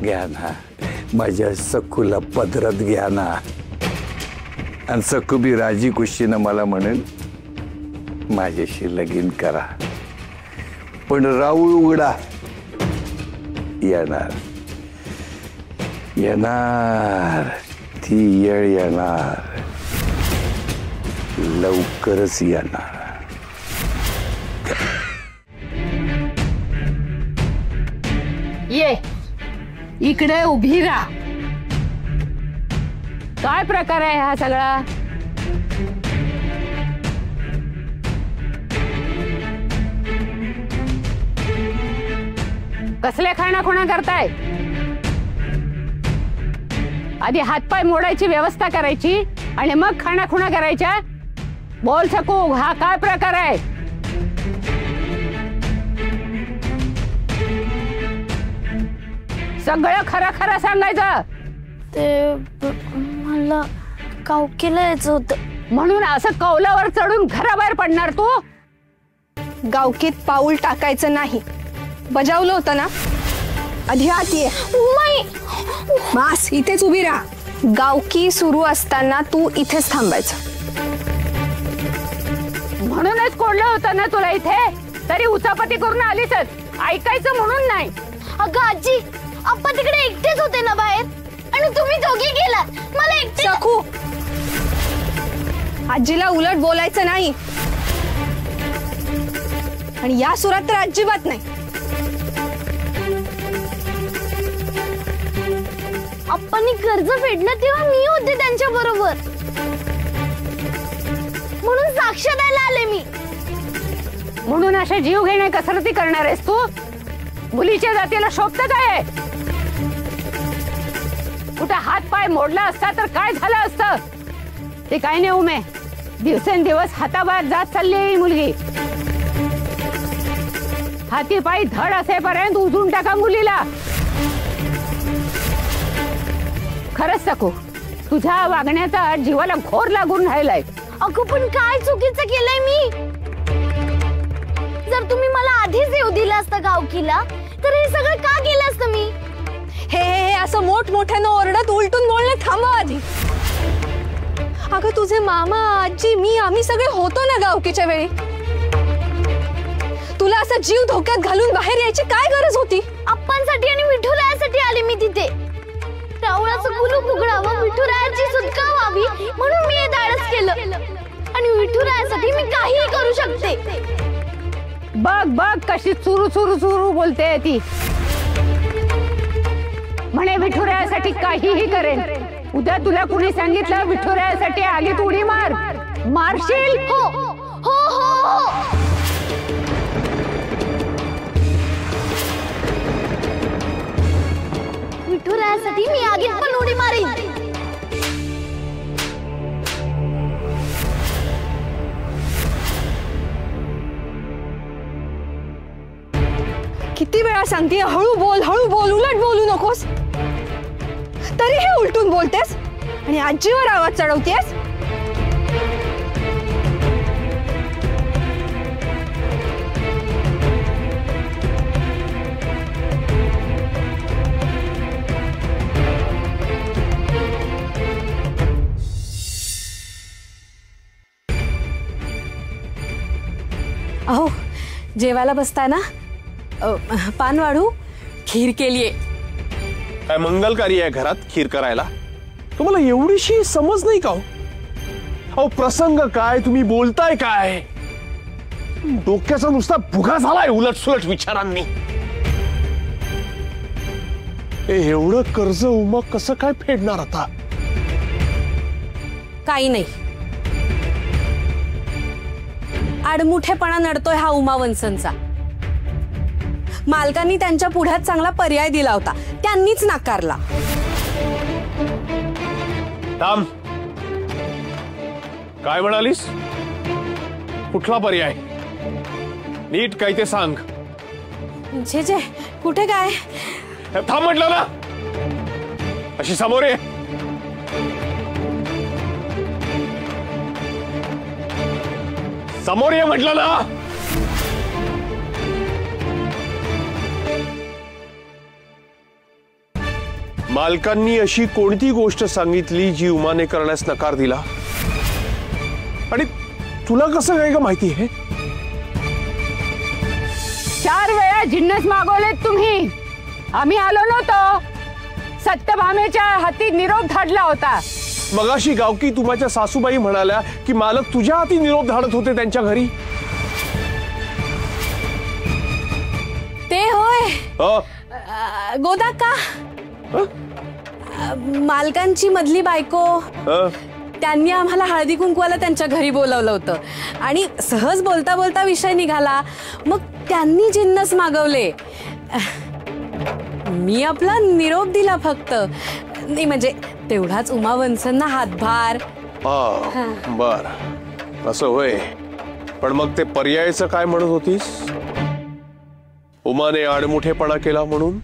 घ्या ना, माझ्या सखूला पदरात घ्या ना. आणि सखू बी राजी खुशीनं मला म्हणेल माझ्याशी लगीन करा. पण राऊळ उघडा येणार येणार, ती येळ येणार, लवकरच येणार. ये इकडे उभी राहा. काय प्रकार आहे हा सगळा? कसले खाणाखुणा करताय? आधी हातपाय मोडायची व्यवस्था करायची आणि मग खाणाखुणा करायच्या. बोल सकू, हा काय प्रकार आहे? सगळं खरं खरं सांगायचं. ते मला गावकीला यायचं होतं म्हणून असं कौलावर चढून घराबाहेर पडणार तू? गावकीत पाऊल टाकायचं नाही बजावलं होतं ना. आधी आत ये. मास इथेच उभी राहा. गावकी सुरू असताना तू इथेच थांबायचं. म्हणूनच कोडलं होतं ना तुला इथे, तरी उचापती करून आलीच. ऐकायचं म्हणून नाही. अगं आजी, आपण तिकडे एकटेच होते ना बाहेर आणि तुम्ही दोघी गेलात. मला एकटे सखू, आजीला उलट बोलायचं नाही. आणि या सुरात तर अजिबात नाही. आपण कर्ज फेडलं तेव्हा मी होते त्यांच्या बरोबर, म्हणून साक्ष द्यायला आले मी. म्हणून अशा जीव घेणे कसरती करणार आहेस तू? मुलीच्या जातीला शोभत काय? कुठे हात पाय मोडला असता तर काय झालं असतं? ते काय नाही उमे, दिवसेंदिवस हाताबाहेर जात चालली ही मुलगी. हाती पायी धड असेपर्यंत उजून टाका मुलीला. खरंच सकू, तुझ्या वागण्याचा जीवाला घोर लागून राहिलाय. अगं पण काय चुकीचं केलंय मी? जर तुम्ही मला आधीच येऊ दिलं असतं गावकीला तर हे सगळं का केलं असतं मी? हे असं मोठमोठ्यानं ओरडत उलटून बोलणे थांबव आधी. अगं तुझे मामा आजी मी आम्ही सगळे होतो ना गावकीच्या वेळी. तुला असा जीव धोक्यात घालून बाहेर यायची काय गरज होती? अप्पांसाठी आणि विठुरायासाठी आले मी तिथे. रावळाचं कुलूप उघडावं, विठुरायाची सुटका व्हावी म्हणून मी हे धाडस केलं. आणि विठुरायासाठी मी काहीही करू शकते. बघ बघ कशी चुरू चुरू चुरू बोलते ती. म्हणे विठुरायासाठी काहीही करेन. उद्या तुला कुणी सांगितलं विठुरायासाठी आगीत उडी मार, मारशील? हो हो हो. विठुरायासाठी मी आगीत पण उडी मारेन. किती वेळा सांगते हळू बोल, उलट बोलू नकोस. तरी हे उलटून बोलतेस आणि आजीवर आवाज चढवतेस. अहो जेवायला बसताय ना, पान वाढू, खीर केलीये. काय मंगलकारी आहे घरात खीर करायला? तुम्हाला एवढीशी समज नाही का? अहो प्रसंग काय, तुम्ही बोलताय काय? डोक्याचा नुसता भुगा झालाय उलटसुलट विचारांनी. एवढं कर्ज उमा कसं काय फेडणार आता? काही नाही, आडमुठेपणा नडतोय हा उमा वंसनचा. मालकांनी त्यांच्या पुढ्यात चांगला पर्याय दिला होता, त्यांनीच नाकारला. थांब, काय म्हणालीस? कुठला पर्याय? नीट काय ते सांग. जे जे कुठे काय? थांब म्हटलं ना, अशी समोर ये. समोर ये म्हटलं ना. मालकांनी अशी कोणती गोष्ट सांगितली जी उमाने करण्यास नकार दिला? आणि तुला कसं काय का माहिती आहे? 4 वेळा जिन्नस मागवलेत तुम्ही, आम्ही आलो नव्हतो. सत्यभामेच्या हाती निरोप धाडला होता. मगाशी गावकी तुमच्या सासूबाई म्हणाल्या की मालक तुझ्या हाती निरोप धाडत होते त्यांच्या घरी. ते होय गोदा का मालकांची मधली बायको, त्यांनी आम्हाला हळदी कुंकवाला त्यांच्या घरी बोलवलं होतं आणि सहज बोलता बोलता विषय निघाला. मग त्यांनी जिन्नस मागवले. मी आपला निरोप दिला फक्त. नाही म्हणजे तेवढाच उमा वंसना हातभार. बर, असं होय. पण मग ते पर्यायाचं काय म्हणत होतीस? उमाने आडमुठेपणा केला म्हणून?